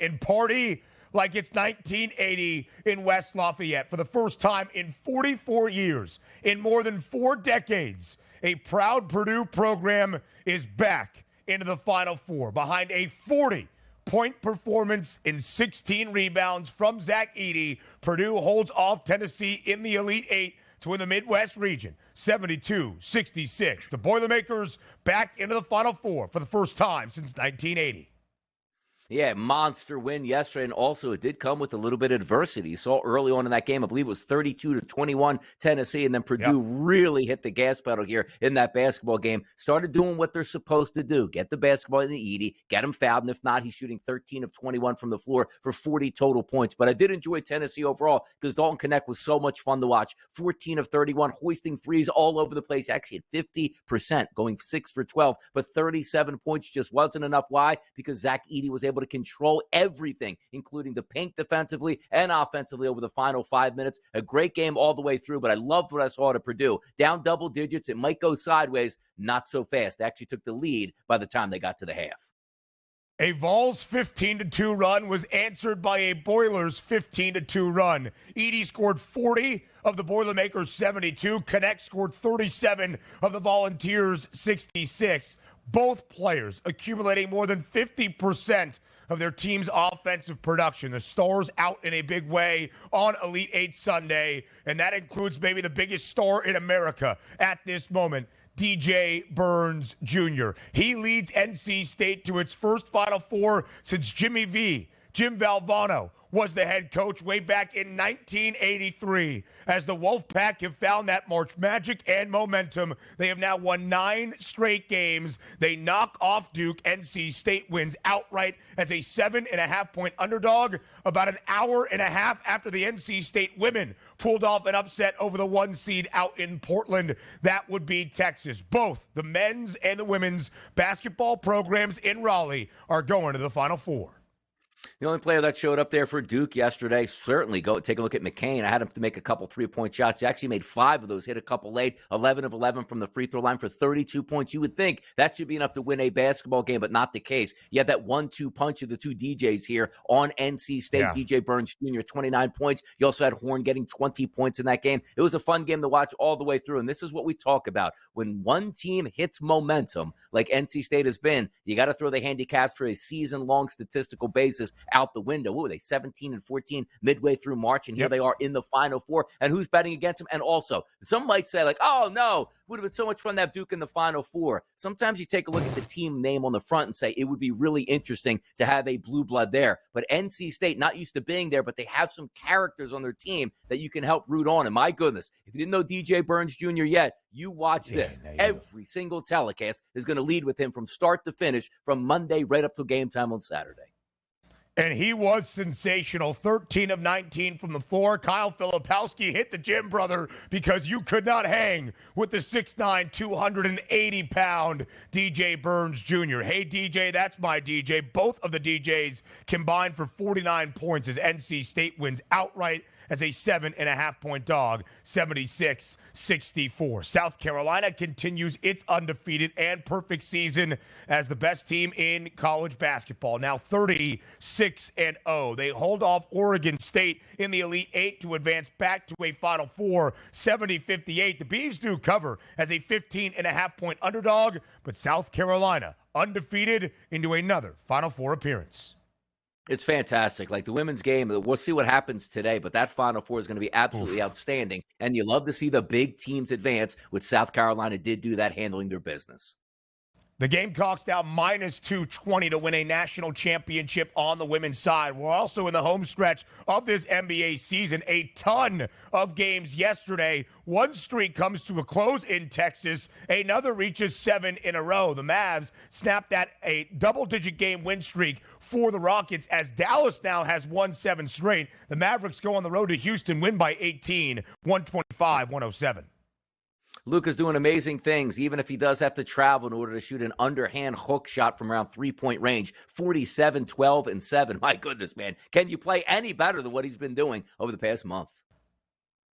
and party like it's 1980 in West Lafayette. For the first time in 44 years, in more than 4 decades, a proud Purdue program is back into the Final Four behind a 40-point performance in 16 rebounds from Zack Edy. Purdue holds off Tennessee in the Elite Eight to win the Midwest region, 72-66. The Boilermakers back into the Final Four for the first time since 1980. Yeah, monster win yesterday, and also it did come with a little bit of adversity. You saw early on in that game, I believe it was 32-21 Tennessee, and then Purdue really hit the gas pedal here in that basketball game. Started doing what they're supposed to do. Get the basketball into Edy, get him fouled, and if not, he's shooting 13 of 21 from the floor for 40 total points. But I did enjoy Tennessee overall because Dalton Knecht was so much fun to watch. 14 of 31, hoisting threes all over the place. Actually at 50%, going 6 for 12, but 37 points just wasn't enough. Why? Because Zack Edy was able to control everything, including the paint defensively and offensively over the final 5 minutes. A great game all the way through, but I loved what I saw at Purdue. Down double digits, it might go sideways, not so fast. They actually took the lead by the time they got to the half. A Vols 15-2 run was answered by a Boilers 15-2 run. Edy scored 40 of the Boilermakers 72. Knecht scored 37 of the Volunteers 66. Both players accumulating more than 50% of their team's offensive production. The Stars out in a big way on Elite Eight Sunday, and that includes maybe the biggest star in America at this moment, DJ Burns Jr. He leads NC State to its first Final Four since Jim Valvano was the head coach way back in 1983. As the Wolfpack have found that March magic and momentum, they have now won 9 straight games. They knock off Duke. NC State wins outright as a 7.5-point underdog about an hour and a half after the NC State women pulled off an upset over the 1 seed out in Portland. That would be Texas. Both the men's and the women's basketball programs in Raleigh are going to the Final Four. The only player that showed up there for Duke yesterday, certainly go take a look at McCain. I had him to make a couple 3-point shots. He actually made 5 of those, hit a couple late, 11 of 11 from the free throw line for 32 points. You would think that should be enough to win a basketball game, but not the case. You had that 1-2 punch of the 2 DJs here on NC State. Yeah. DJ Burns Jr., 29 points. You also had Horn getting 20 points in that game. It was a fun game to watch all the way through, and this is what we talk about. When one team hits momentum, like NC State has been, you got to throw the handicaps for a season-long statistical basis out the window. What were they, 17-14 midway through March, and here they are in the Final Four, and who's betting against them? And also, some might say, like, oh, no, would have been so much fun to have Duke in the Final Four. Sometimes you take a look at the team name on the front and say it would be really interesting to have a blue blood there. But NC State, not used to being there, but they have some characters on their team that you can help root on. And my goodness, if you didn't know DJ Burns Jr. yet, you watch this. Every single telecast is going to lead with him from start to finish from Monday right up to game time on Saturday. And he was sensational. 13 of 19 from the floor. Kyle Filipowski hit the gym brother because you could not hang with the 6'9", 280-pound DJ Burns Jr. Hey, DJ, that's my DJ. Both of the DJs combined for 49 points as NC State wins outright as a 7.5-point dog, 76-64. South Carolina continues its undefeated and perfect season as the best team in college basketball. Now 36-0. They hold off Oregon State in the Elite Eight to advance back to a Final Four, 70-58. The Beavs do cover as a 15.5-point underdog, but South Carolina undefeated into another Final Four appearance. It's fantastic. Like the women's game, we'll see what happens today, but that Final Four is going to be absolutely outstanding. And you love to see the big teams advance, which South Carolina did do that, handling their business. The Gamecocks down minus 220 to win a national championship on the women's side. We're also in the home stretch of this NBA season. A ton of games yesterday. One streak comes to a close in Texas. Another reaches 7 in a row. The Mavs snapped at a double-digit game win streak for the Rockets as Dallas now has won 7 straight. The Mavericks go on the road to Houston, win by 18, 125-107. Luka's doing amazing things, even if he does have to travel in order to shoot an underhand hook shot from around 3-point range. 47, 12, and 7. My goodness, man. Can you play any better than what he's been doing over the past month?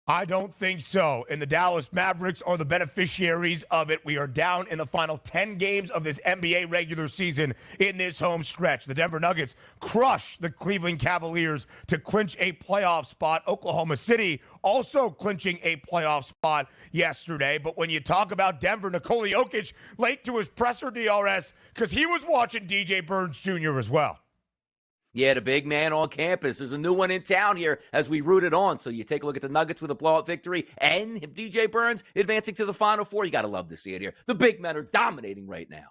I don't think so. And the Dallas Mavericks are the beneficiaries of it. We are down in the final 10 games of this NBA regular season in this home stretch. The Denver Nuggets crush the Cleveland Cavaliers to clinch a playoff spot. Oklahoma City also clinching a playoff spot yesterday. But when you talk about Denver, Nikola Jokic late to his presser, DRS, because he was watching DJ Burns Jr. as well. Yeah, the big man on campus. There's a new one in town here as we root it on. So you take a look at the Nuggets with a blowout victory and DJ Burns advancing to the Final Four. You got to love to see it here. The big men are dominating right now.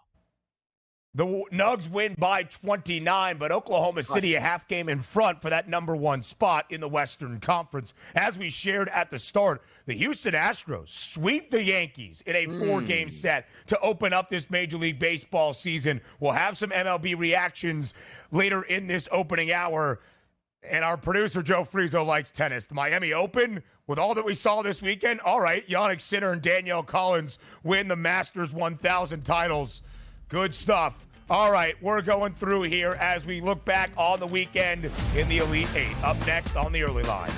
The Nugs win by 29, but Oklahoma City a half game in front for that number one spot in the Western Conference. As we shared at the start, the Houston Astros sweep the Yankees in a four-game set to open up this Major League Baseball season. We'll have some MLB reactions later in this opening hour. And our producer, Joe Frizo, likes tennis. The Miami Open, with all that we saw this weekend, all right, Yannick Sinner and Danielle Collins win the Masters 1000 titles. Good stuff. All right, we're going through here as we look back on the weekend in the Elite Eight. Up next on the Early Line.